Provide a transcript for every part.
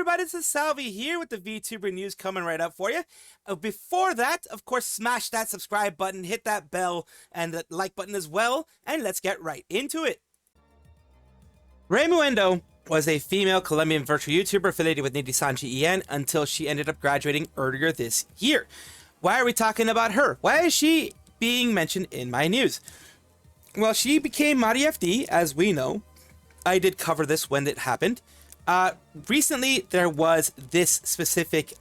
everybody, this is Salvi here with the Vtuber news coming right up for you. Before that, of course, smash that subscribe button, hit that bell, and the like button as well, and let's get right into it. Reimu was a female Colombian virtual YouTuber affiliated with Nijisanji until she ended up graduating earlier this year. Why are we talking about her? Why is she being mentioned in my news? Well, she became MarieFD, as we know. I did cover this when it happened. Recently, there was this specific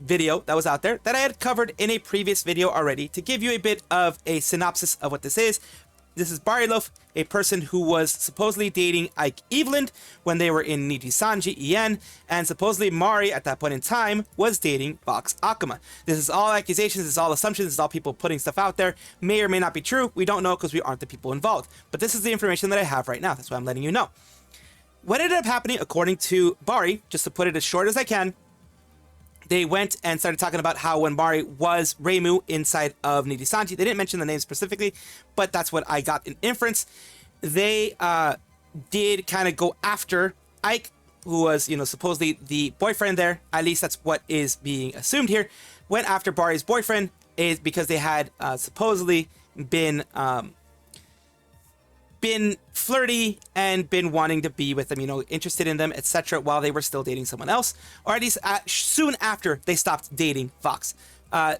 video that was out there that I had covered in a previous video already to give you a bit of a synopsis of what this is. This is Bariloaf, a person who was supposedly dating Ike Eveland when they were in Nijisanji, and supposedly Mari at that point in time was dating Vox Akuma. This is all accusations, this is all assumptions, this is all people putting stuff out there. May or may not be true, we don't know because we aren't the people involved. But this is the information that I have right now, that's why I'm letting you know. What ended up happening, according to Bari, just to put it as short as I can, they went and started talking about how when Bari was Reimu inside of Nijisanji, they didn't mention the name specifically, but that's what I got in inference. They did kind of go after Ike, who was, supposedly the boyfriend there. At least that's what is being assumed here. Went after Bari's boyfriend is because they had supposedly been flirty and been wanting to be with them, interested in them, etc., while they were still dating someone else, or at least soon after they stopped dating Vox.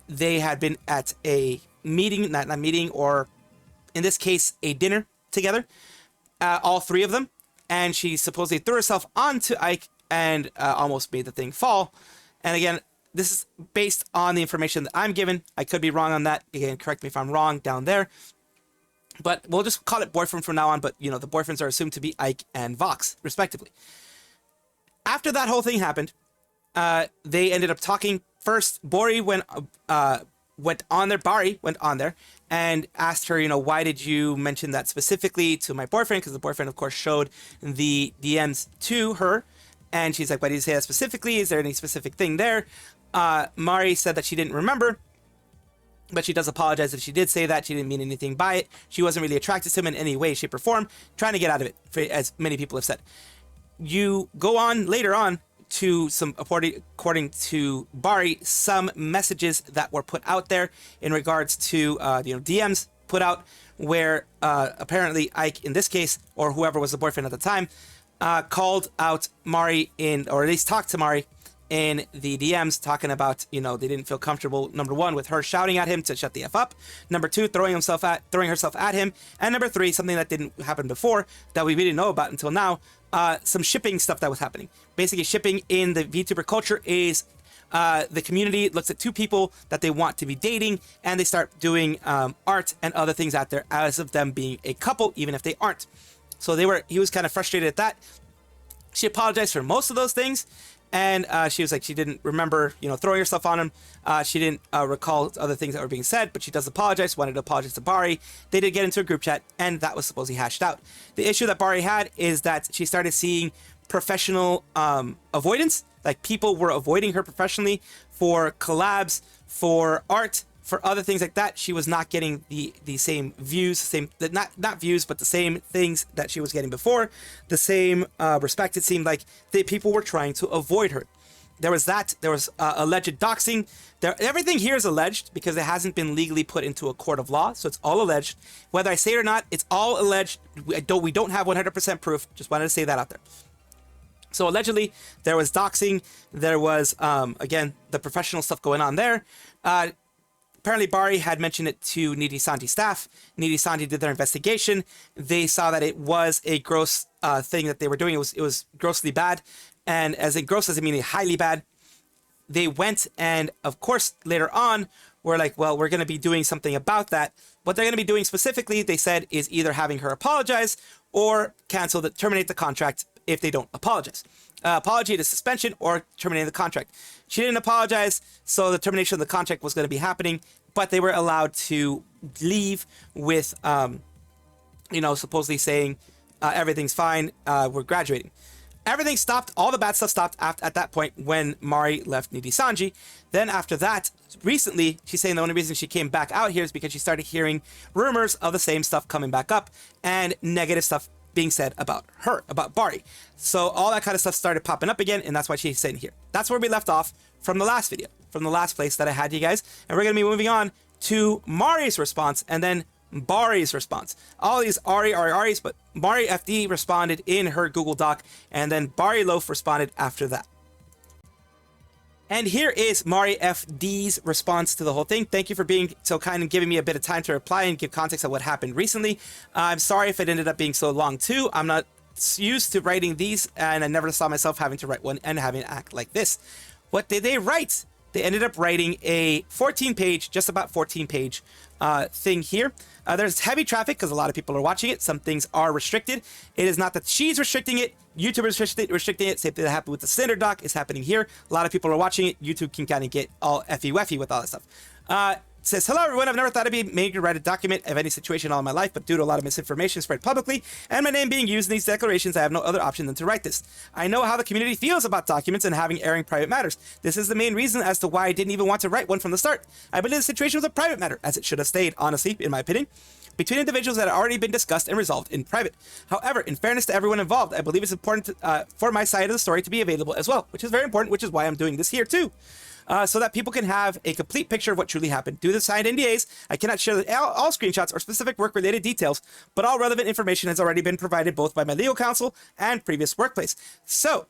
They had been at a meeting, not a meeting, or in this case, a dinner together, all three of them, and she supposedly threw herself onto Ike and almost made the thing fall. And again, this is based on the information that I'm given. I could be wrong on that. Again, correct me if I'm wrong down there. But we'll just call it boyfriend from now on. But, the boyfriends are assumed to be Ike and Vox, respectively. After that whole thing happened, they ended up talking. First, Bari went on there and asked her, why did you mention that specifically to my boyfriend? Because the boyfriend, of course, showed the DMs to her. And she's like, why did you say that specifically? Is there any specific thing there? Mari said that she didn't remember. But she does apologize if she did say that. She didn't mean anything by it. She wasn't really attracted to him in any way, shape, or form. Trying to get out of it, as many people have said. You go on later on to some, according to Bari, some messages that were put out there in regards to, DMs put out where apparently Ike, in this case, or whoever was the boyfriend at the time, called out Mari or at least talked to Mari in the DMs, talking about, they didn't feel comfortable, number one, with her shouting at him to shut the F up, number two, throwing herself at him, and number three, something that didn't happen before, that we didn't know about until now, some shipping stuff that was happening. Basically, shipping in the VTuber culture is the community looks at two people that they want to be dating, and they start doing art and other things out there as of them being a couple, even if they aren't. So he was kind of frustrated at that. She apologized for most of those things. And she was like, she didn't remember, throwing herself on him. She didn't recall other things that were being said, but she does apologize, wanted to apologize to Bari. They did get into a group chat, and that was supposedly hashed out. The issue that Bari had is that she started seeing professional avoidance. Like, people were avoiding her professionally for collabs, for art, for other things like that. She was not getting the same views, not views, but the same things that she was getting before, the same respect. It seemed like the people were trying to avoid her. There was that. There was alleged doxing. Everything here is alleged because it hasn't been legally put into a court of law, so it's all alleged. Whether I say it or not, it's all alleged. We don't have 100% proof. Just wanted to say that out there. So allegedly, there was doxing. There was, again, the professional stuff going on there. Apparently, Bari had mentioned it to Nijisanji staff. Nijisanji did their investigation. They saw that it was a gross thing that they were doing. It was grossly bad. And as in gross doesn't mean highly bad. They went and, of course, later on, were like, well, we're going to be doing something about that. What they're going to be doing specifically, they said, is either having her apologize or terminate the contract if they don't apologize. Apology to suspension or terminating the contract. She didn't apologize, so the termination of the contract was going to be happening, but they were allowed to leave with, supposedly saying everything's fine, we're graduating. Everything stopped, all the bad stuff stopped at that point when Mari left Nijisanji. Then after that, recently, she's saying the only reason she came back out here is because she started hearing rumors of the same stuff coming back up and negative stuff being said about her, about Bari. So all that kind of stuff started popping up again, and that's why she's saying here. That's where we left off from the last video, from the last place that I had you guys. And we're going to be moving on to Mari's response and then Bari's response. All these Ari's, but MarieFD responded in her Google Doc, and then Bariloaf responded after that. And here is MarieFD's response to the whole thing. Thank you for being so kind and giving me a bit of time to reply and give context of what happened recently. I'm sorry if it ended up being so long too. I'm not used to writing these, and I never saw myself having to write one and having to act like this. What did they write? They ended up writing a 14-page, just about 14-page thing here. There's heavy traffic because a lot of people are watching it. Some things are restricted. It is not that she's restricting it. YouTube is restricting it. Same thing that happened with the standard doc is happening here. A lot of people are watching it. YouTube can kind of get all effy-weffy with all that stuff. It says, hello everyone, I've never thought it'd be made to write a document of any situation all my life, but due to a lot of misinformation spread publicly and my name being used in these declarations, I have no other option than to write this. I know how the community feels about documents and having airing private matters. This is the main reason as to why I didn't even want to write one from the start. I believe the situation was a private matter, as it should have stayed, honestly, in my opinion, between individuals that had already been discussed and resolved in private. However, in fairness to everyone involved, I believe it's important for my side of the story to be available as well, which is very important, which is why I'm doing this here too. So that people can have a complete picture of what truly happened. Due to signed NDAs, I cannot share all screenshots or specific work-related details, but all relevant information has already been provided both by my legal counsel and previous workplace. So,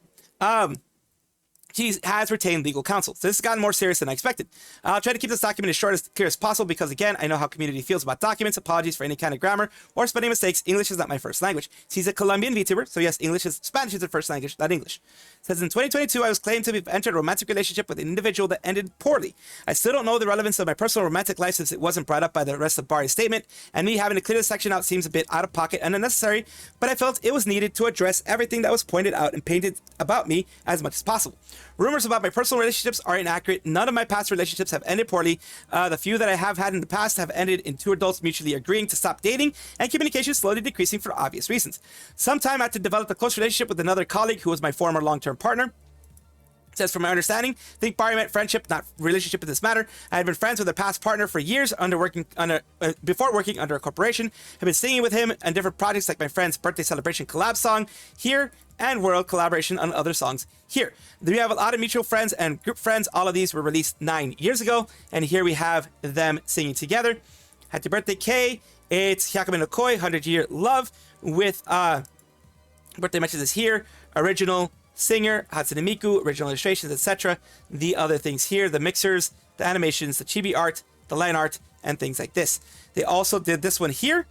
he has retained legal counsel. So this has gotten more serious than I expected. I'll try to keep this document as short as clear as possible because, again, I know how community feels about documents. Apologies for any kind of grammar or spelling mistakes. English is not my first language. He's a Colombian Vtuber, so yes, Spanish is the first language, not English. It says, in 2022, I was claimed to have entered a romantic relationship with an individual that ended poorly. I still don't know the relevance of my personal romantic life since it wasn't brought up by the rest of Bari's statement, and me having to clear this section out seems a bit out of pocket and unnecessary, but I felt it was needed to address everything that was pointed out and painted about me as much as possible. Rumors about my personal relationships are inaccurate. None of my past relationships have ended poorly. The few that I have had in the past have ended in two adults mutually agreeing to stop dating and communication slowly decreasing for obvious reasons. Sometime after developed a close relationship with another colleague who was my former long-term partner. It says, from my understanding, I think Bari meant friendship, not relationship in this matter. I had been friends with a past partner for years before working under a corporation. I've been singing with him on different projects like my friend's birthday celebration collab song here and world collaboration on other songs here. We have a lot of mutual friends and group friends. All of these were released 9 years ago. And here we have them singing together. Happy birthday, Kay. It's Hyakame no Koi, 100-year love with birthday messages here. Original singer, Hatsune Miku, original illustrations, etc. The other things here, the mixers, the animations, the chibi art, the line art, and things like this. They also did this one here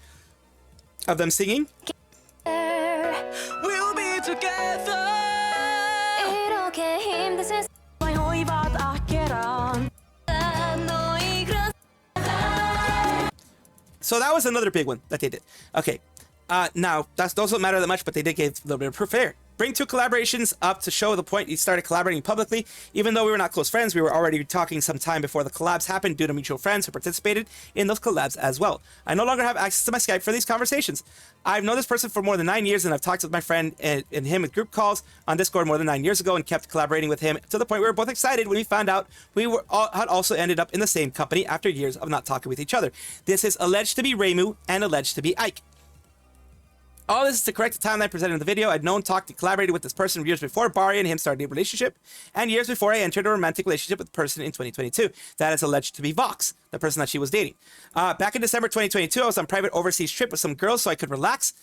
of them singing. We'll be together. So that was another big one that they did. Okay, now those don't matter that much, but they did give a little bit of proof there. Bring two collaborations up to show the point you started collaborating publicly. Even though we were not close friends, we were already talking some time before the collabs happened due to mutual friends who participated in those collabs as well. I no longer have access to my Skype for these conversations. I've known this person for more than 9 years, and I've talked with my friend and him with group calls on Discord more than 9 years ago and kept collaborating with him to the point we were both excited when we found out we had also ended up in the same company after years of not talking with each other. This is alleged to be Reimu and alleged to be Ike. All this is to correct the timeline presented in the video. I'd known, talked, and collaborated with this person years before Bari and him started a relationship, and years before I entered a romantic relationship with the person in 2022. That is alleged to be Vox, the person that she was dating. Back in December 2022, I was on a private overseas trip with some girls so I could relax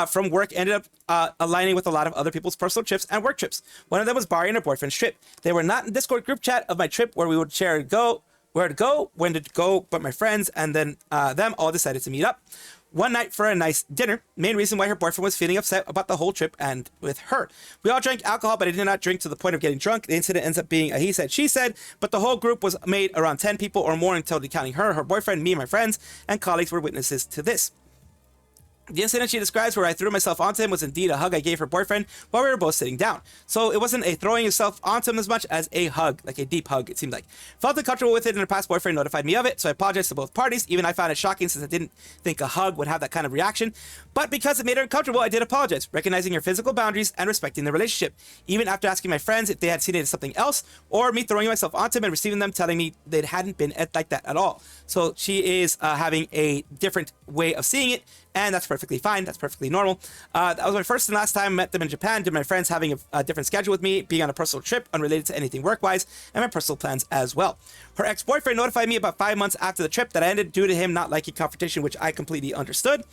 from work, ended up aligning with a lot of other people's personal trips and work trips. One of them was Bari and her boyfriend's trip. They were not in Discord group chat of my trip where we would share where to go, when to go, but my friends and then them all decided to meet up one night for a nice dinner. Main reason why her boyfriend was feeling upset about the whole trip and with her. We all drank alcohol, but I did not drink to the point of getting drunk. The incident ends up being a he said, she said, but the whole group was made around 10 people or more until counting her boyfriend, me, my friends, and colleagues were witnesses to this. The incident she describes where I threw myself onto him was indeed a hug I gave her boyfriend while we were both sitting down. So it wasn't a throwing yourself onto him as much as a hug, like a deep hug, it seemed like. Felt uncomfortable with it and her past boyfriend notified me of it, so I apologized to both parties. Even I found it shocking since I didn't think a hug would have that kind of reaction. But because it made her uncomfortable, I did apologize, recognizing her physical boundaries and respecting the relationship. Even after asking my friends if they had seen it as something else, or me throwing myself onto him and receiving them telling me that it hadn't been like that at all. So she is having a different way of seeing it, and that's perfectly fine. That's perfectly normal. That was my first and last time I met them in Japan, due to my friends having a different schedule with me, being on a personal trip unrelated to anything work-wise, and my personal plans as well. Her ex-boyfriend notified me about 5 months after the trip that I ended due to him not liking confrontation, which I completely understood.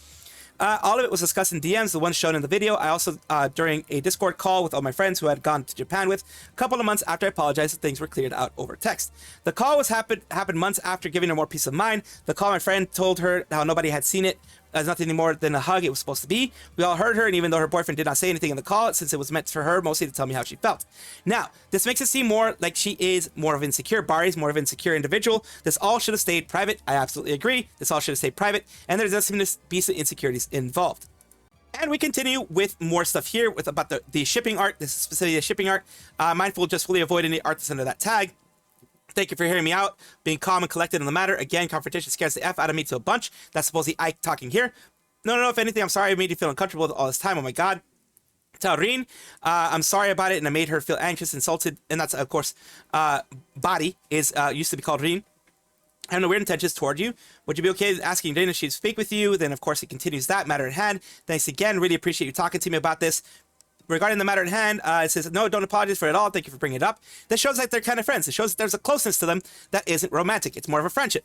All of it was discussed in DMs, the ones shown in the video. I also, during a Discord call with all my friends who had gone to Japan with, a couple of months after I apologized, things were cleared out over text. The call happened months after giving her more peace of mind. The call, my friend told her how nobody had seen it as nothing more than a hug it was supposed to be. We all heard her, and even though her boyfriend did not say anything in the call, since it was meant for her mostly to tell me how she felt. Now, this makes it seem more like she is more of insecure. Bari's more of an insecure individual. This all should have stayed private. I absolutely agree. This all should have stayed private, and there does seem to be some insecurities involved. And we continue with more stuff here with about the shipping art. This is specifically the shipping art. Mindful, just fully avoid any art that's under that tag. Thank you for hearing me out, being calm and collected on the matter. Again, confrontation scares the F out of me to a bunch. That's supposedly Ike talking here. No, if anything, I'm sorry I made you feel uncomfortable all this time. Oh my God. Tell Rin, I'm sorry about it, and I made her feel anxious, insulted, and that's, of course, Bari is used to be called Rin. I have no weird intentions toward you. Would you be okay asking Rin if she'd speak with you? Then, of course, it continues that matter at hand. Thanks again. Really appreciate you talking to me about this. Regarding the matter at hand, it says, no, don't apologize for it at all. Thank you for bringing it up. This shows that they're kind of friends. It shows that there's a closeness to them that isn't romantic. It's more of a friendship.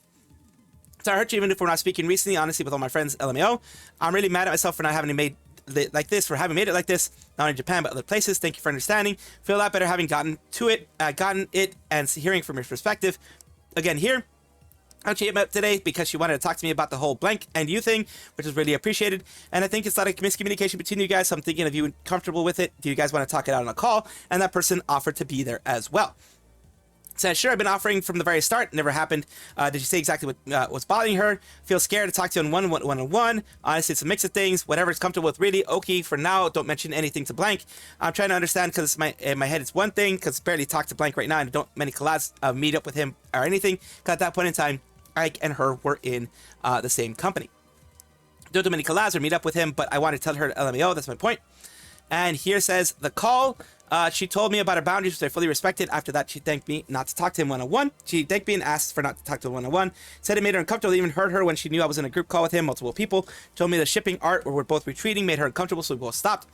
So I hurt you even if we're not speaking recently, honestly, with all my friends, LMAO. I'm really mad at myself for not having made it like this, for having made it like this, not only in Japan, but other places. Thank you for understanding. Feel a lot better having gotten it and hearing from your perspective. Again, here, I came up today because she wanted to talk to me about the whole blank and you thing, which is really appreciated. And I think it's not a miscommunication between you guys. So I'm thinking if you were comfortable with it, do you guys want to talk it out on a call? And that person offered to be there as well. Said, sure, I've been offering from the very start. Never happened. Did you say exactly what was bothering her? Feel scared to talk to you on one-on-one. Honestly, it's a mix of things. Whatever's comfortable with, really. Okay, for now, don't mention anything to blank. I'm trying to understand because in my head it's one thing, because barely talk to blank right now, and I don't many collabs meet up with him or anything. Because at that point in time, Ike and her were in the same company. Don't do many collabs or meet up with him, but I want to tell her LMAO. That's my point. And here says the call. She told me about her boundaries, which I fully respected. After that, she thanked me not to talk to him one-on-one. She thanked me and asked for not to talk to him one-on-one. Said it made her uncomfortable. Even hurt her when she knew I was in a group call with him, multiple people. Told me the shipping art where we're both retreating made her uncomfortable, so we both stopped.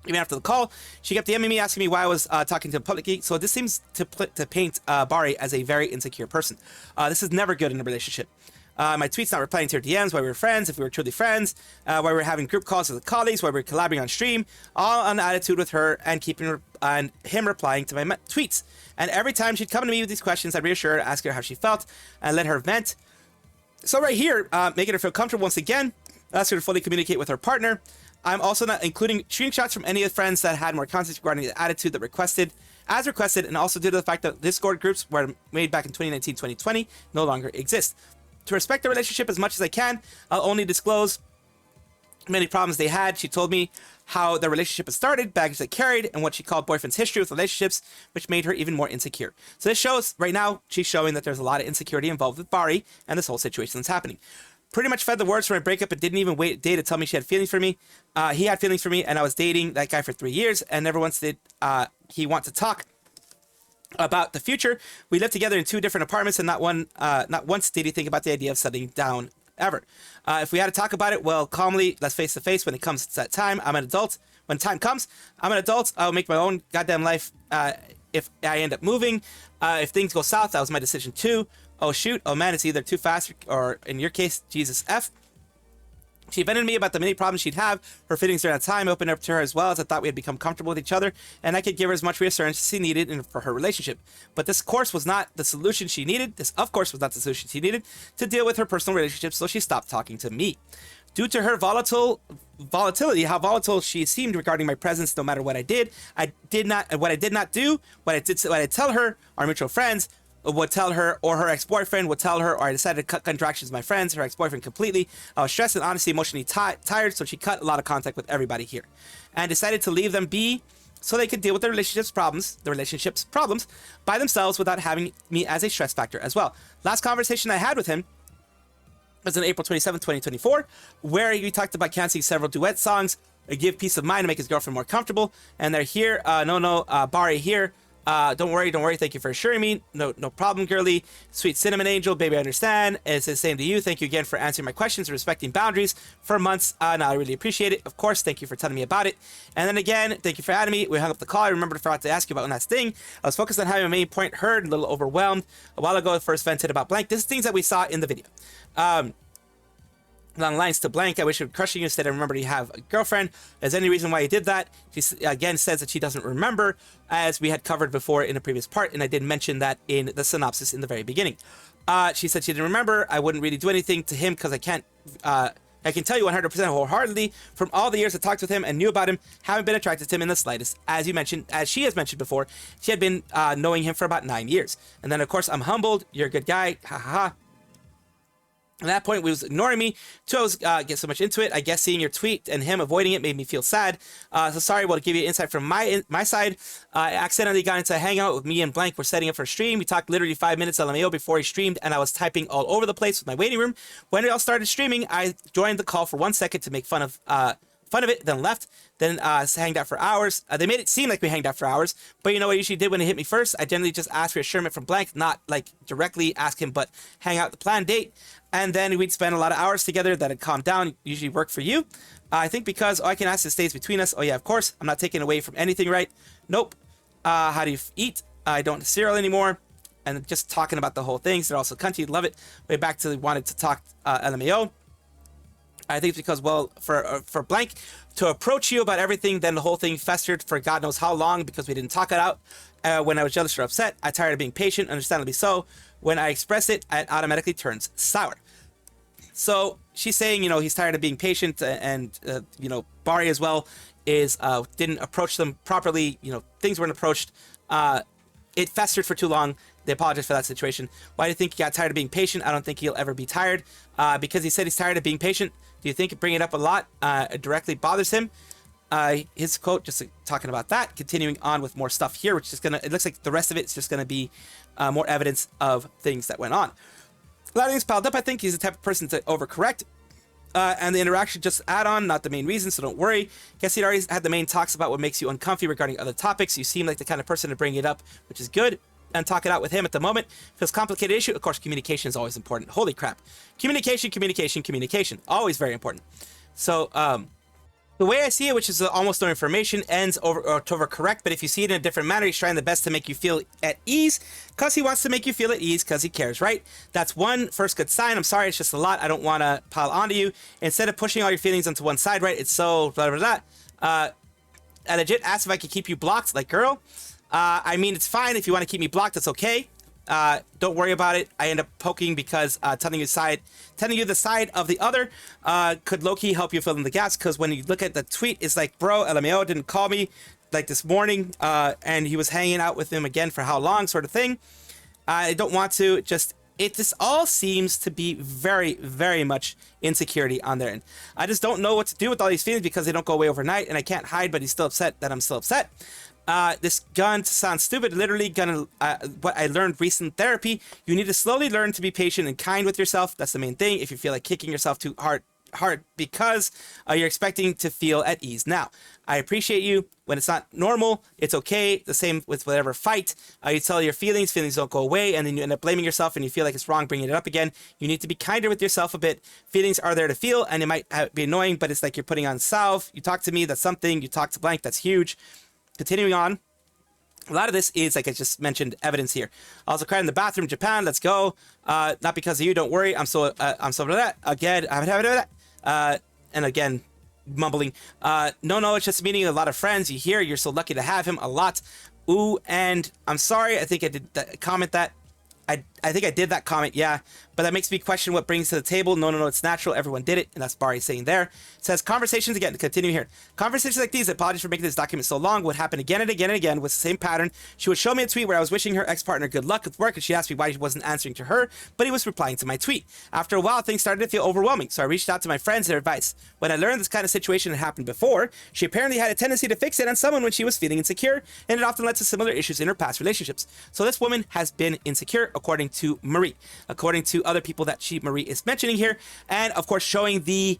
Even after the call, she kept DMing me, asking me why I was talking to him publicly. So this seems to paint Bari as a very insecure person. This is never good in a relationship. My tweets not replying to her DMs, why we were friends, if we were truly friends, why we were having group calls with colleagues, why we were collaborating on stream, all on attitude with her and and him replying to my tweets. And every time she'd come to me with these questions, I'd reassure her, ask her how she felt, and let her vent. So right here, making her feel comfortable once again, ask her to fully communicate with her partner. I'm also not including screenshots from any of the friends that had more context regarding the attitude that requested, and also due to the fact that Discord groups were made back in 2019-2020 no longer exist. To respect the relationship as much as I can, I'll only disclose many problems they had. She told me how the relationship had started, baggage they carried, and what she called boyfriend's history with relationships, which made her even more insecure. So this shows, right now, she's showing that there's a lot of insecurity involved with Bari and this whole situation that's happening. Pretty much fed the words for my breakup and didn't even wait a day to tell me she had feelings for me. He had feelings for me, and I was dating that guy for 3 years, and never once did he want to talk about the future. We lived together in 2 different apartments, and not once did he think about the idea of settling down ever. If we had to talk about it, well, calmly, let's face to face when it comes to that time. I'm an adult. When time comes, I'm an adult. I'll make my own goddamn life if I end up moving. If things go south, that was my decision too. Oh shoot, oh man, it's either too fast or, in your case, Jesus F. She vented me about the many problems she'd have. Her feelings during that time opened up to her as well, as I thought we had become comfortable with each other, and I could give her as much reassurance as she needed for her relationship. But this, of course, was not the solution she needed. This, of course, was not the solution she needed to deal with her personal relationships, so she stopped talking to me. Due to her volatility, how volatile she seemed regarding my presence, no matter what I did not do, what I tell her, our mutual friends would tell her, or her ex-boyfriend would tell her, or I decided to cut interactions with my friends, her ex-boyfriend completely. I was stressed and honestly emotionally tired, so she cut a lot of contact with everybody here and decided to leave them be so they could deal with the relationship's problems by themselves without having me as a stress factor as well. Last conversation I had with him was on April 27, 2024, where he talked about canceling several duet songs, give peace of mind to make his girlfriend more comfortable, and they're here, Bari here, Don't worry. Thank you for assuring me. No problem, girly. Sweet cinnamon angel, baby, I understand. And it says same to you. Thank you again for answering my questions and respecting boundaries for months. Now I really appreciate it. Of course, thank you for telling me about it. And then again, thank you for adding me. We hung up the call. I remembered I forgot to ask you about one last thing. I was focused on having my main point heard, a little overwhelmed. A while ago, I first vented about blank. This is things that we saw in the video. Long lines to blank. I wish I would crushing you. Instead, I remember you have a girlfriend. Is there any reason why you did that? She again says that she doesn't remember, as we had covered before in a previous part, and I did mention that in the synopsis in the very beginning. She said she didn't remember. I wouldn't really do anything to him because I can't. I can tell you 100% wholeheartedly from all the years I talked with him and knew about him, haven't been attracted to him in the slightest. As you mentioned, as she has mentioned before, she had been knowing him for about 9 years. And then, of course, I'm humbled. You're a good guy. Ha ha ha. At that point, he was ignoring me. Two, I was get so much into it. I guess seeing your tweet and him avoiding it made me feel sad. So sorry. Well, to give you insight from my side, I accidentally got into a hangout with me and Blank. We're setting up for a stream. We talked literally 5 minutes LMAO before he streamed, and I was typing all over the place with my waiting room. When we all started streaming, I joined the call for 1 second to make fun of it, then left, then hanged out for hours. They made it seem like we hanged out for hours, but you know what I usually did when it hit me first? I generally just asked for reassurance from Blank, not like directly ask him, but hang out the planned date. And then we'd spend a lot of hours together. That'd calm down, usually work for you. I think because, I can ask the stays between us. Oh yeah, of course. I'm not taking away from anything, right? Nope. How do you eat? I don't cereal anymore. And just talking about the whole thing. So they're also cunty, love it. Way back to wanted to talk LMAO. I think it's because, well, for Blank to approach you about everything, then the whole thing festered for God knows how long because we didn't talk it out. When I was jealous or upset, I tired of being patient, understandably so. When I express it, it automatically turns sour. So she's saying, he's tired of being patient, and Bari as well didn't approach them properly. Things weren't approached. It festered for too long. They apologize for that situation. Why do you think he got tired of being patient? I don't think he'll ever be tired. Because he said he's tired of being patient. Do you think bringing it up a lot directly bothers him? His quote, just talking about that, continuing on with more stuff here, which is it looks like the rest of it's just gonna be more evidence of things that went on. A lot of things piled up. I think he's the type of person to overcorrect. And the interaction just add on, not the main reason, so don't worry. Guess he'd already had the main talks about what makes you uncomfy regarding other topics. You seem like the kind of person to bring it up, which is good. And talk it out with him at the moment. Feels complicated issue. Of course, communication is always important. Holy crap. Communication. Always very important. So, the way I see it, which is almost no information, ends to overcorrect, but if you see it in a different manner, he's trying the best to make you feel at ease, because he wants to make you feel at ease, because he cares, right? That's one first good sign. I'm sorry, it's just a lot. I don't want to pile onto you. Instead of pushing all your feelings onto one side, right? It's so blah, blah, blah. I legit asked if I could keep you blocked, like, girl. I mean, it's fine if you want to keep me blocked, that's okay. Don't worry about it. I end up poking because telling you the side of the other could low-key help you fill in the gaps, because when you look at the tweet, it's like, bro, LMAO didn't call me like this morning, and he was hanging out with him again for how long, sort of thing. I don't want to this all seems to be very, very much insecurity on their end. I just don't know what to do with all these feelings because they don't go away overnight, and I can't hide, but he's still upset that I'm still upset. This gun sounds stupid, literally what I learned recent therapy, you need to slowly learn to be patient and kind with yourself. That's the main thing. If you feel like kicking yourself too hard because you're expecting to feel at ease. Now, I appreciate you. When it's not normal, it's okay. The same with whatever fight. You tell your feelings don't go away, and then you end up blaming yourself and you feel like it's wrong bringing it up again. You need to be kinder with yourself a bit. Feelings are there to feel, and it might be annoying, but it's like you're putting on salve. You talk to me, that's something. You talk to Blank, that's huge. Continuing on, a lot of this is, like I just mentioned, evidence here. Also cried in the bathroom, Japan, let's go. Not because of you, don't worry. I'm so that. Again, and again, mumbling. No, it's just meeting a lot of friends. You hear, you're so lucky to have him a lot. Ooh, and I'm sorry, I think I did comment that. I think I did that comment, yeah, but that makes me question what brings to the table. No, it's natural. Everyone did it, and that's Bari saying there. It says, conversations again, to continue here. Conversations like these, apologies for making this document so long, would happen again and again and again with the same pattern. She would show me a tweet where I was wishing her ex-partner good luck with work, and she asked me why she wasn't answering to her, but he was replying to my tweet. After a while, things started to feel overwhelming, so I reached out to my friends for their advice. When I learned this kind of situation had happened before, she apparently had a tendency to fix it on someone when she was feeling insecure, and it often led to similar issues in her past relationships. So this woman has been insecure, according to Marie, according to other people that Marie is mentioning here, and of course showing the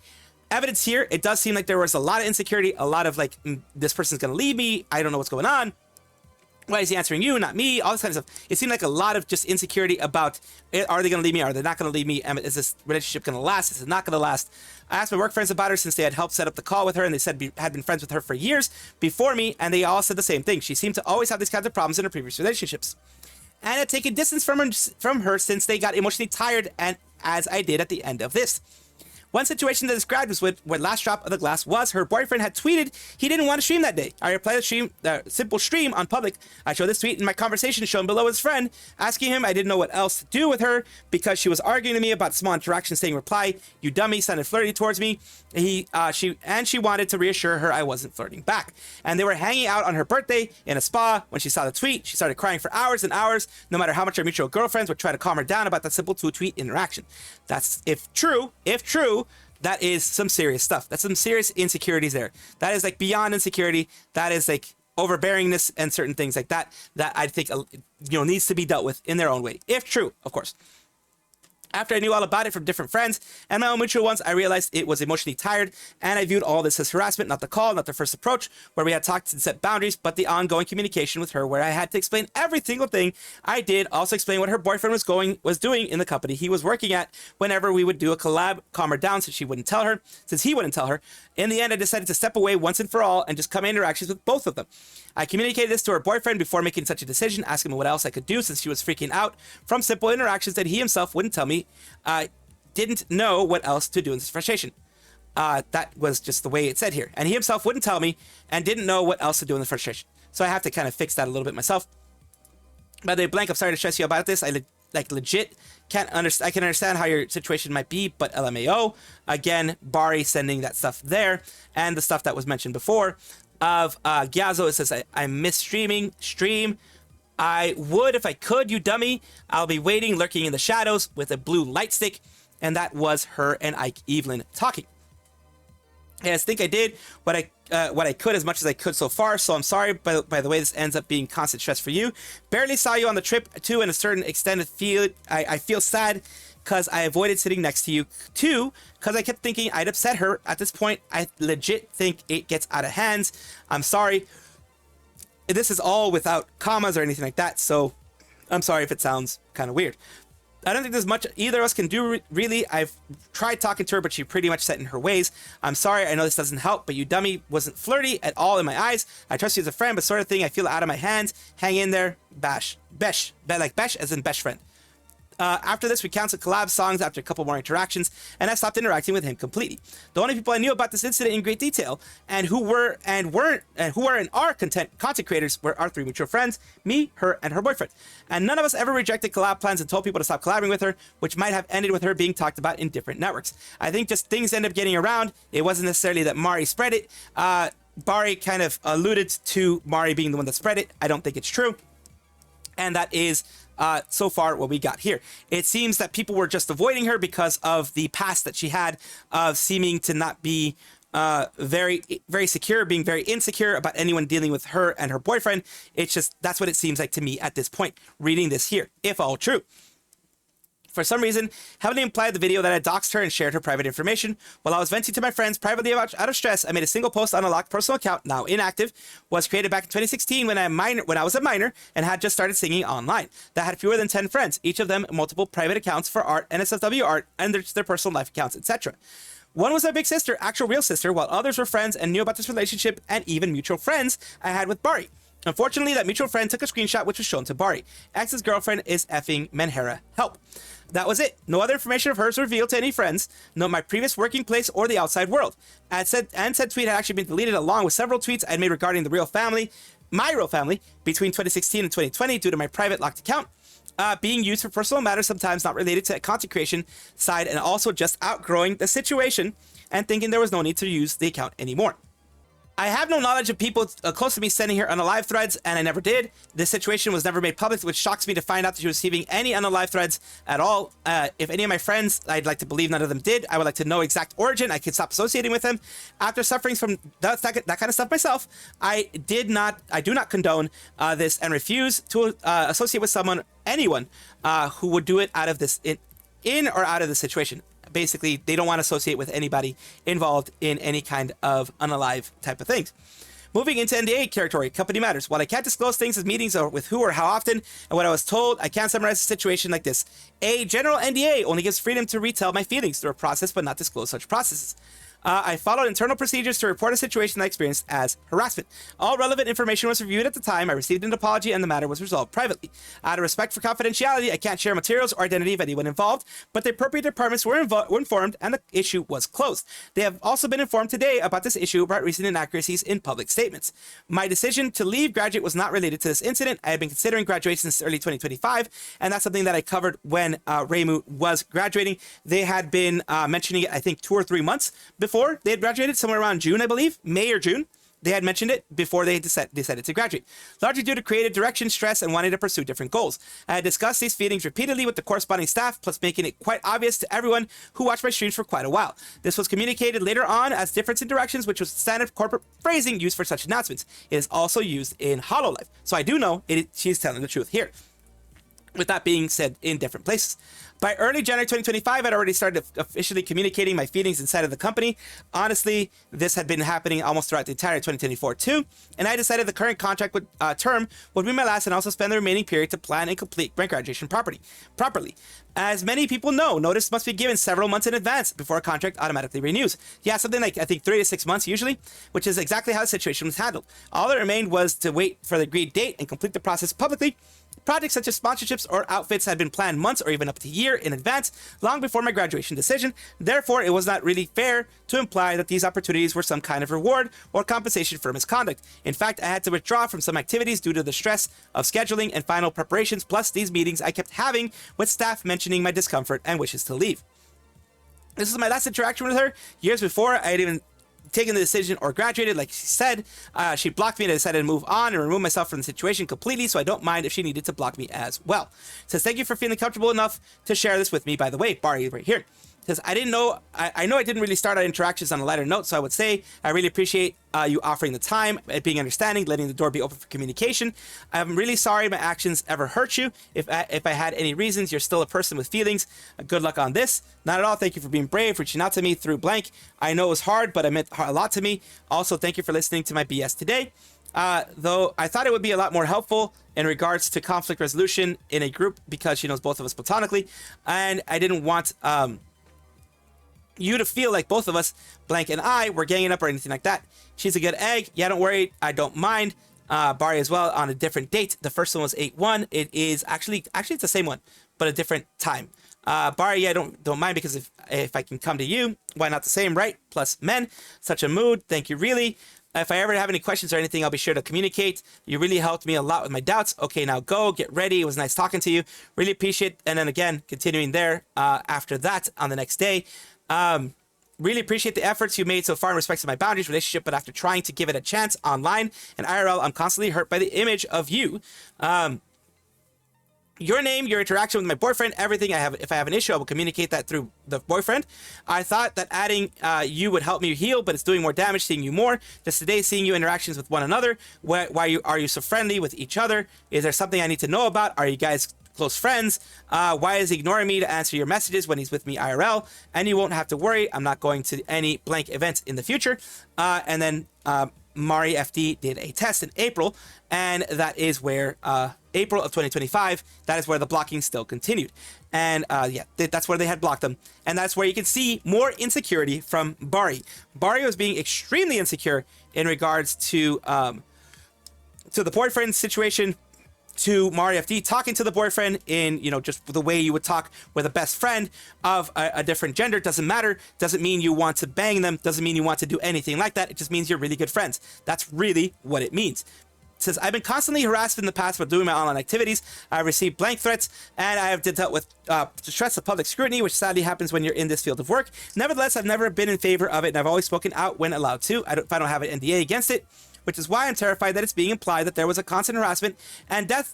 evidence here. It does seem like there was a lot of insecurity, a lot of like, this person's gonna leave me, I don't know what's going on. Why is he answering you, not me? All this kind of stuff. It seemed like a lot of just insecurity about, are they going to leave me? Are they not going to leave me? Is this relationship going to last? Is it not going to last? I asked my work friends about her since they had helped set up the call with her, and they said had been friends with her for years before me, and they all said the same thing. She seemed to always have these kinds of problems in her previous relationships, and had taken distance from her since they got emotionally tired, and as I did at the end of this. One situation that described was what last drop of the glass was her boyfriend had tweeted he didn't want to stream that day. I replied the simple stream on public. I showed this tweet in my conversation shown below his friend, asking him I didn't know what else to do with her because she was arguing to me about small interactions, saying reply, you dummy, sounded flirty towards me. She wanted to reassure her I wasn't flirting back. And they were hanging out on her birthday in a spa. When she saw the tweet, she started crying for hours and hours, no matter how much her mutual girlfriends would try to calm her down about that simple two-tweet interaction. That's if true, that is some serious stuff. That's some serious insecurities there. That is like beyond insecurity. That is like overbearingness and certain things like that I think needs to be dealt with in their own way. If true, of course. After I knew all about it from different friends and my own mutual ones, I realized it was emotionally tired, and I viewed all this as harassment, not the call, not the first approach, where we had talked and set boundaries, but the ongoing communication with her, where I had to explain every single thing I did, also explain what her boyfriend was doing in the company he was working at whenever we would do a collab, calm her down since he wouldn't tell her. In the end, I decided to step away once and for all and just come in interactions with both of them. I communicated this to her boyfriend before making such a decision, asking him what else I could do since she was freaking out from simple interactions that he himself wouldn't tell me. Didn't know what else to do in this frustration. That was just the way it said here. And he himself wouldn't tell me and didn't know what else to do in the frustration. So I have to kind of fix that a little bit myself. By the way, Blank, I'm sorry to stress you about this. I legit can't understand. I can understand how your situation might be, but LMAO. Again, Bari sending that stuff there. And the stuff that was mentioned before of Gyazo. It says, I miss stream. I would if I could, you dummy. I'll be waiting, lurking in the shadows with a blue light stick. And that was her and Ike Evelyn talking. And I think I did what I could as much as I could so far. So I'm sorry, by the way, this ends up being constant stress for you. Barely saw you on the trip too, in a certain extent. I feel sad because I avoided sitting next to you too, because I kept thinking I'd upset her. At this point, I legit think it gets out of hands. I'm sorry. This is all without commas or anything like that, so I'm sorry if it sounds kind of weird. I don't think there's much either of us can do, really. I've tried talking to her, but she pretty much set in her ways. I'm sorry, I know this doesn't help, but you dummy wasn't flirty at all in my eyes. I trust you as a friend, but sort of thing, I feel out of my hands. Hang in there. Besh, like Besh as in best friend. After this, we canceled collab songs after a couple more interactions, and I stopped interacting with him completely. The only people I knew about this incident in great detail, and who were and are content creators, were our three mutual friends, me, her, and her boyfriend. And none of us ever rejected collab plans and told people to stop collabing with her, which might have ended with her being talked about in different networks. I think just things end up getting around. It wasn't necessarily that Mari spread it. Bari kind of alluded to Mari being the one that spread it. I don't think it's true. And that is so far what we got here. It seems that people were just avoiding her because of the past that she had of seeming to not be very secure, being very insecure about anyone dealing with her and her boyfriend. It's just, that's what it seems like to me at this point, reading this here, if all true. For some reason, heavily implied the video that I doxed her and shared her private information. While I was venting to my friends privately out of stress, I made a single post on a locked personal account, now inactive, was created back in 2016 when I was a minor and had just started singing online. That had fewer than 10 friends, each of them multiple private accounts for art, NSFW art, and their personal life accounts, etc. One was my big sister, actual real sister, while others were friends and knew about this relationship and even mutual friends I had with Bari. Unfortunately, that mutual friend took a screenshot which was shown to Bari. Ex's girlfriend is effing Menhera. Help. That was it. No other information of hers revealed to any friends, no my previous working place or the outside world. Said tweet had actually been deleted along with several tweets I made regarding the real family, my real family, between 2016 and 2020 due to my private locked account being used for personal matters sometimes not related to content creation side, and also just outgrowing the situation and thinking there was no need to use the account anymore. I have no knowledge of people close to me sending her unalive threads, and I never did. This situation was never made public, which shocks me to find out that she was receiving any unalive threads at all. If any of my friends, I'd like to believe none of them did. I would like to know exact origin. I could stop associating with them. After suffering from that kind of stuff myself, I do not condone this and refuse to associate with anyone who would do it out of this, in or out of the situation. Basically, they don't want to associate with anybody involved in any kind of unalive type of things. Moving into NDA territory, company matters. While I can't disclose things as meetings or with who or how often, and what I was told, I can summarize the situation like this. A general NDA only gives freedom to retell my feelings through a process, but not disclose such processes. I followed internal procedures to report a situation I experienced as harassment. All relevant information was reviewed at the time. I received an apology and the matter was resolved privately. Out of respect for confidentiality, I can't share materials or identity of anyone involved, but the appropriate departments were informed and the issue was closed. They have also been informed today about this issue about recent inaccuracies in public statements. My decision to leave Graduate was not related to this incident. I have been considering graduation since early 2025, and that's something that I covered when Reimu was graduating. They had been mentioning it, I think, 2 or 3 months before they had graduated, somewhere around June, I believe, May or June. They had mentioned it before they decided to graduate, largely due to creative direction, stress, and wanting to pursue different goals. I had discussed these feelings repeatedly with the corresponding staff, plus making it quite obvious to everyone who watched my streams for quite a while. This was communicated later on as difference in directions, which was standard corporate phrasing used for such announcements. It is also used in hololive, so I do know she's telling the truth here. With that being said, in different places. By early January 2025, I'd already started officially communicating my feelings inside of the company. Honestly, this had been happening almost throughout the entire 2024 too, and I decided the current contract term would be my last and also spend the remaining period to plan and complete my graduation properly. As many people know, notice must be given several months in advance before a contract automatically renews. Yeah, something like, I think, 3 to 6 months usually, which is exactly how the situation was handled. All that remained was to wait for the agreed date and complete the process publicly. Projects such as sponsorships or outfits had been planned months or even up to a year in advance, long before my graduation decision. Therefore, it was not really fair to imply that these opportunities were some kind of reward or compensation for misconduct. In fact, I had to withdraw from some activities due to the stress of scheduling and final preparations, plus these meetings I kept having with staff mentioning my discomfort and wishes to leave. This was my last interaction with her. Years before I had even taken the decision or graduated, like she said, she blocked me and I decided to move on and remove myself from the situation completely, so I don't mind if she needed to block me as well. Says, thank you for feeling comfortable enough to share this with me, by the way. Bari right here. Says, I didn't know, I know I didn't really start our interactions on a lighter note, so I would say I really appreciate you offering the time, being understanding, letting the door be open for communication. I'm really sorry my actions ever hurt you. If I had any reasons, you're still a person with feelings. Good luck on this. Not at all. Thank you for being brave, reaching out to me through blank. I know it was hard, but it meant a lot to me. Also, thank you for listening to my BS today. Though I thought it would be a lot more helpful in regards to conflict resolution in a group because she knows both of us platonically, and I didn't want you to feel like both of us, blank and I, were ganging up or anything like that. She's a good egg. Yeah, don't worry. I don't mind. Bari as well on a different date. The first one was 8/1. It is actually it's the same one, but a different time. Bari, yeah, don't mind because if I can come to you, why not the same, right? Plus men, such a mood. Thank you, really. If I ever have any questions or anything, I'll be sure to communicate. You really helped me a lot with my doubts. Okay, now go, get ready. It was nice talking to you. Really appreciate it. And then again, continuing there after that on the next day. Really appreciate the efforts you made so far in respect to my boundaries relationship, but after trying to give it a chance online and IRL, I'm constantly hurt by the image of you. Your name, your interaction with my boyfriend, everything I have. If I have an issue, I will communicate that through the boyfriend. I thought that adding you would help me heal, but it's doing more damage seeing you more. Just today, seeing you interactions with one another. Why are you so friendly with each other? Is there something I need to know about? Are you guys close friends? Why is he ignoring me to answer your messages when he's with me IRL? And you won't have to worry. I'm not going to any blank events in the future. And then MarieFD did a test in April, and that is where April of 2025, that is where the blocking still continued. And yeah, that's where they had blocked them. And that's where you can see more insecurity from Bari. Bari was being extremely insecure in regards to the boyfriend situation, to MarieFD talking to the boyfriend in, just the way you would talk with a best friend of a different gender. Doesn't matter. Doesn't mean you want to bang them. Doesn't mean you want to do anything like that. It just means you're really good friends. That's really what it means. It says, I've been constantly harassed in the past for doing my online activities. I received blank threats, and I have dealt with stress of public scrutiny, which sadly happens when you're in this field of work. Nevertheless, I've never been in favor of it, and I've always spoken out when allowed to. If I don't have an NDA against it, which is why I'm terrified that it's being implied that there was a constant harassment and death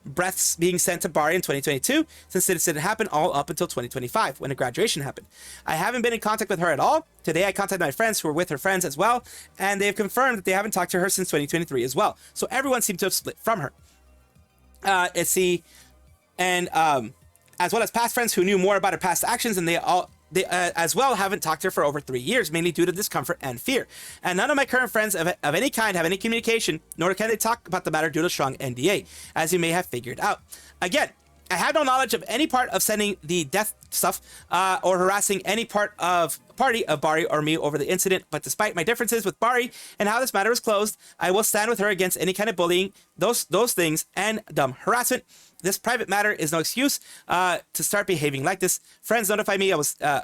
breaths being sent to Bari in 2022, since it didn't happen all up until 2025, when a graduation happened. I haven't been in contact with her at all. Today, I contacted my friends who were with her friends as well, and they have confirmed that they haven't talked to her since 2023 as well. So everyone seemed to have split from her. As well as past friends who knew more about her past actions, and they They as well haven't talked to her for over 3 years, mainly due to discomfort and fear. And none of my current friends of any kind have any communication, nor can they talk about the matter due to strong NDA, as you may have figured out. Again, I have no knowledge of any part of sending the death stuff or harassing any part of party of Bari or me over the incident, but despite my differences with Bari and how this matter is closed, I will stand with her against any kind of bullying, those things, and dumb harassment. This private matter is no excuse to start behaving like this. Friends notified me of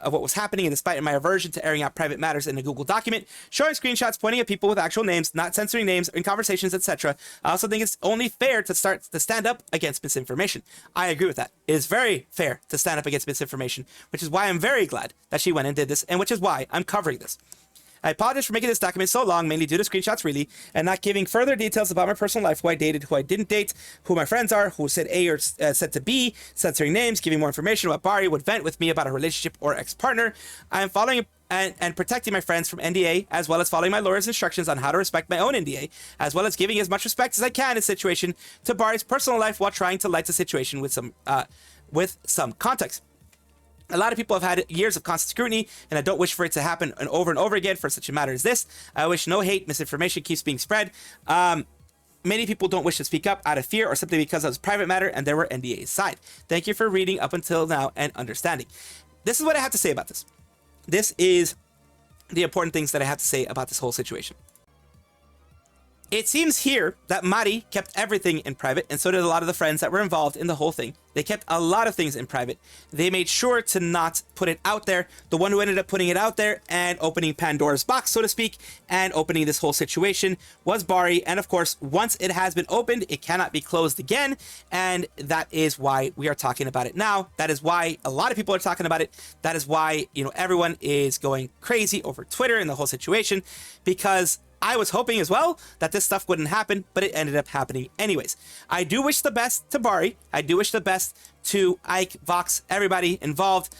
what was happening, and despite my aversion to airing out private matters in a Google document, showing screenshots pointing at people with actual names, not censoring names in conversations, etc., I also think it's only fair to stand up against misinformation. I agree with that. It is very fair to stand up against misinformation, which is why I'm very glad that she went and did this, and which is why I'm covering this. I apologize for making this document so long, mainly due to screenshots, really, and not giving further details about my personal life, who I dated, who I didn't date, who my friends are, who said A or said to B, censoring names, giving more information about Bari, would vent with me about a relationship or ex-partner. I am following and protecting my friends from NDA, as well as following my lawyer's instructions on how to respect my own NDA, as well as giving as much respect as I can in this situation to Bari's personal life while trying to light the situation with some context. A lot of people have had years of constant scrutiny, and I don't wish for it to happen and over again for such a matter as this. I wish no hate, misinformation keeps being spread. Many people don't wish to speak up out of fear or simply because it was a private matter and there were NDAs signed. Thank you for reading up until now and understanding. This is what I have to say about this. This is the important things that I have to say about this whole situation. It seems here that Mari kept everything in private, and so did a lot of the friends that were involved in the whole thing. They kept a lot of things in private. They made sure to not put it out there. The one who ended up putting it out there and opening Pandora's box, so to speak, and opening this whole situation was Bari. And of course, once it has been opened, it cannot be closed again. And that is why we are talking about it now. That is why a lot of people are talking about it. That is why, everyone is going crazy over Twitter and the whole situation, because I was hoping as well that this stuff wouldn't happen, but it ended up happening anyways. I do wish the best to Bari. I do wish the best to Ike, Vox, everybody involved,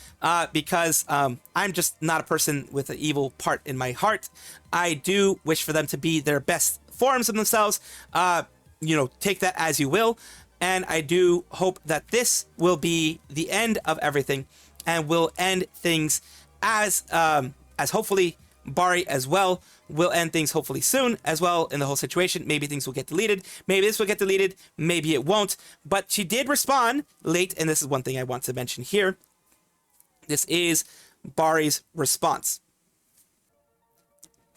because I'm just not a person with an evil part in my heart. I do wish for them to be their best forms of themselves. Take that as you will. And I do hope that this will be the end of everything and will end things as hopefully Bari as well will end things hopefully soon as well in the whole situation. Maybe things will get deleted. Maybe this will get deleted. Maybe it won't. But she did respond late, and this is one thing I want to mention here. This is Bari's response.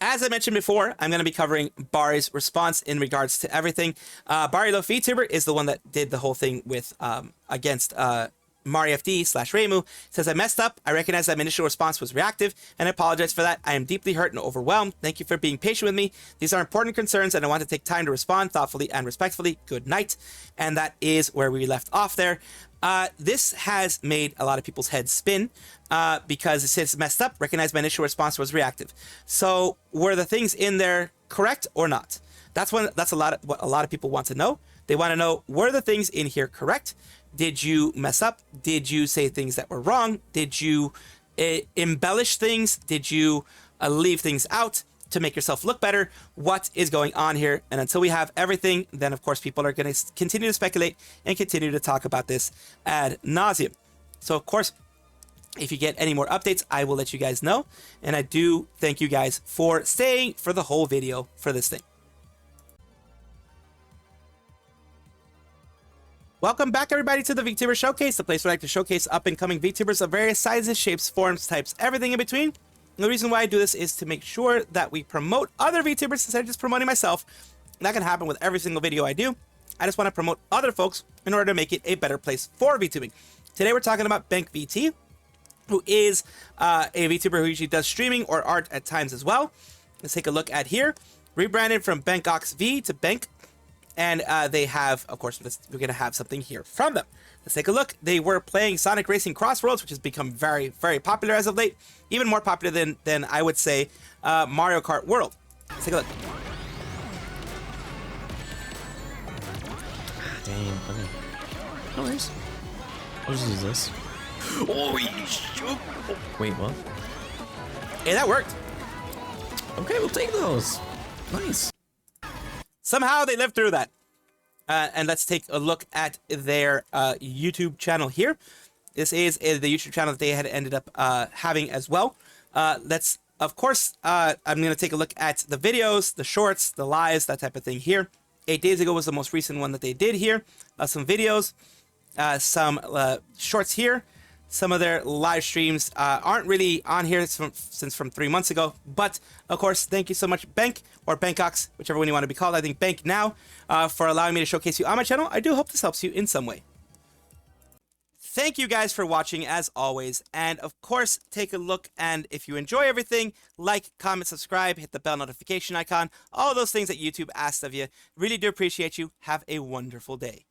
As I mentioned before, I'm going to be covering Bari's response in regards to everything. Bariloaf Vtuber is the one that did the whole thing with against MarieFD/Reimu. Says, I messed up. I recognize that my initial response was reactive and I apologize for that. I am deeply hurt and overwhelmed. Thank you for being patient with me. These are important concerns and I want to take time to respond thoughtfully and respectfully. Good night. And that is where we left off there. This has made a lot of people's heads spin because it says messed up. Recognize my initial response was reactive. So were the things in there correct or not? That's what a lot of people want to know. They want to know, were the things in here correct? Did you mess up? Did you say things that were wrong? Did you embellish things? Did you leave things out to make yourself look better? What is going on here? And until we have everything, then of course people are going to continue to speculate and continue to talk about this ad nauseum. So of course, if you get any more updates, I will let you guys know. And I do thank you guys for staying for the whole video for this thing. Welcome back, everybody, to the Vtuber Showcase, the place where I like to showcase up-and-coming VTubers of various sizes, shapes, forms, types, everything in between. And the reason why I do this is to make sure that we promote other VTubers instead of just promoting myself. And that can happen with every single video I do. I just want to promote other folks in order to make it a better place for VTubing. Today we're talking about BenkVT, who is a VTuber who usually does streaming or art at times as well. Let's take a look at here. Rebranded from BenkVT to Benk. And they have, of course, we're going to have something here from them. Let's take a look. They were playing Sonic Racing Crossroads, which has become very, very popular as of late. Even more popular than I would say, Mario Kart World. Let's take a look. Dang, okay. No worries. I'll just use this. Oh, wait, what? Hey, that worked. Okay, we'll take those. Nice. Somehow they lived through that. And let's take a look at their YouTube channel here. This is the YouTube channel that they had ended up having as well. Let's, of course, I'm going to take a look at the videos, the shorts, the lives, that type of thing here. 8 days ago was the most recent one that they did here. Some videos, some shorts here. Some of their live streams aren't really on here since from 3 months ago. But, of course, thank you so much, Benk, or Benkox, whichever one you want to be called. I think Benk now, for allowing me to showcase you on my channel. I do hope this helps you in some way. Thank you guys for watching, as always. And, of course, take a look. And if you enjoy everything, like, comment, subscribe, hit the bell notification icon. All those things that YouTube asks of you. Really do appreciate you. Have a wonderful day.